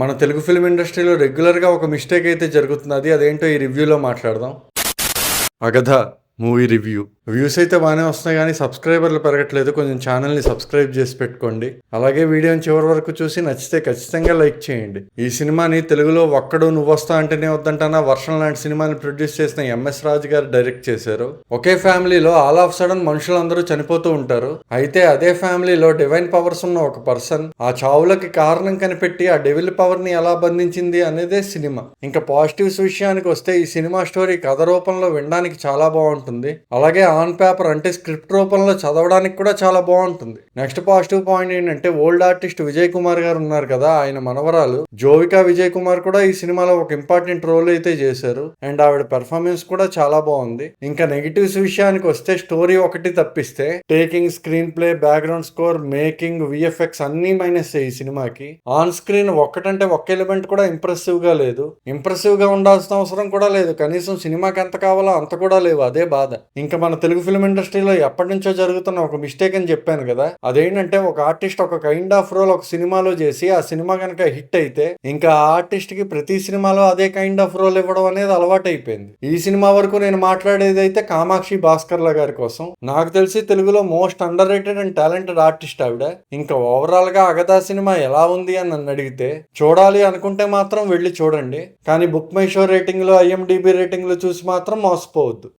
మన తెలుగు ఫిల్మ్ ఇండస్ట్రీలో రెగ్యులర్గా ఒక మిస్టేక్ అయితే జరుగుతున్నది. అదేంటో ఈ రివ్యూలో మాట్లాడదాం. అగధ మూవీ రివ్యూ. వ్యూస్ అయితే బాగానే వస్తున్నాయి కానీ సబ్స్క్రైబర్లు పెరగట్లేదు. కొంచెం ఛానల్ని సబ్స్క్రైబ్ చేసి పెట్టుకోండి. అలాగే వీడియోని చివరి వరకు చూసి నచ్చితే ఖచ్చితంగా లైక్ చేయండి. ఈ సినిమాని తెలుగులో ఒక్కడు నువ్వొస్తా అంటేనే వద్దంటానా వర్షం లాంటి సినిమాని ప్రొడ్యూస్ చేసిన ఎంఎస్ రాజు గారు డైరెక్ట్ చేశారు. ఒకే ఫ్యామిలీలో ఆల్ ఆఫ్ సడన్ మనుషులందరూ చనిపోతూ ఉంటారు. అయితే అదే ఫ్యామిలీలో డివైన్ పవర్స్ ఉన్న ఒక పర్సన్ ఆ చావులకి కారణం కనిపెట్టి ఆ డెవిల్ పవర్ ని ఎలా బంధించింది అనేదే సినిమా. ఇంకా పాజిటివ్స్ విషయానికి వస్తే ఈ సినిమా స్టోరీ కథ రూపంలో వినడానికి చాలా బాగుంటుంది. అలాగే ఆన్ పేపర్ అంటే స్క్రిప్ట్ రూపంలో చదవడానికి కూడా చాలా బాగుంటుంది. నెక్స్ట్ పాజిటివ్ పాయింట్ ఏంటంటే ఓల్డ్ ఆర్టిస్ట్ విజయ్ కుమార్ గారు ఉన్నారు కదా, ఆయన మనవరాలు జోవికా విజయ్ కుమార్ కూడా ఈ సినిమాలో ఒక ఇంపార్టెంట్ రోల్ అయితే చేశారు. అండ్ ఆవిడ పెర్ఫార్మెన్స్ కూడా చాలా బాగుంది. ఇంకా నెగిటివ్స్ విషయానికి వస్తే స్టోరీ ఒకటి తప్పిస్తే taking, screen play, background score, making, VFX అన్ని మైనస్ ఈ సినిమాకి. ఆన్ స్క్రీన్ ఒక్కటంటే ఒక్క ఎలిమెంట్ కూడా ఇంప్రెసివ్ గా లేదు. ఇంప్రెసివ్ గా ఉండాల్సిన అవసరం కూడా లేదు. కనీసం సినిమాకి ఎంత కావాలో అంత కూడా లేవు. అదే బాధ. ఇంకా మన తెలుగు ఫిల్మ్ ఇండస్ట్రీలో ఎప్పటి నుంచో జరుగుతున్న ఒక మిస్టేక్ అని చెప్పాను కదా, అదేంటంటే ఒక ఆర్టిస్ట్ ఒక కైండ్ ఆఫ్ రోల్ ఒక సినిమాలో చేసి ఆ సినిమా కనుక హిట్ అయితే ఇంకా ఆ ఆర్టిస్ట్ కి ప్రతి సినిమాలో అదే కైండ్ ఆఫ్ రోల్ ఇవ్వడం అనేది అలవాటు అయిపోయింది. ఈ సినిమా వరకు నేను మాట్లాడేది అయితే కామాక్షి భాస్కర్ల గారి కోసం. నాకు తెలిసి తెలుగులో most under rated and talented artist ఆవిడ. ఇంకా ఓవరాల్ గా అగదా సినిమా ఎలా ఉంది అని నన్ను అడిగితే చూడాలి అనుకుంటే మాత్రం వెళ్ళి చూడండి. కానీ బుక్ మై షో రేటింగ్ లో, IMDb రేటింగ్ లో చూసి మాత్రం మోసపోవద్దు.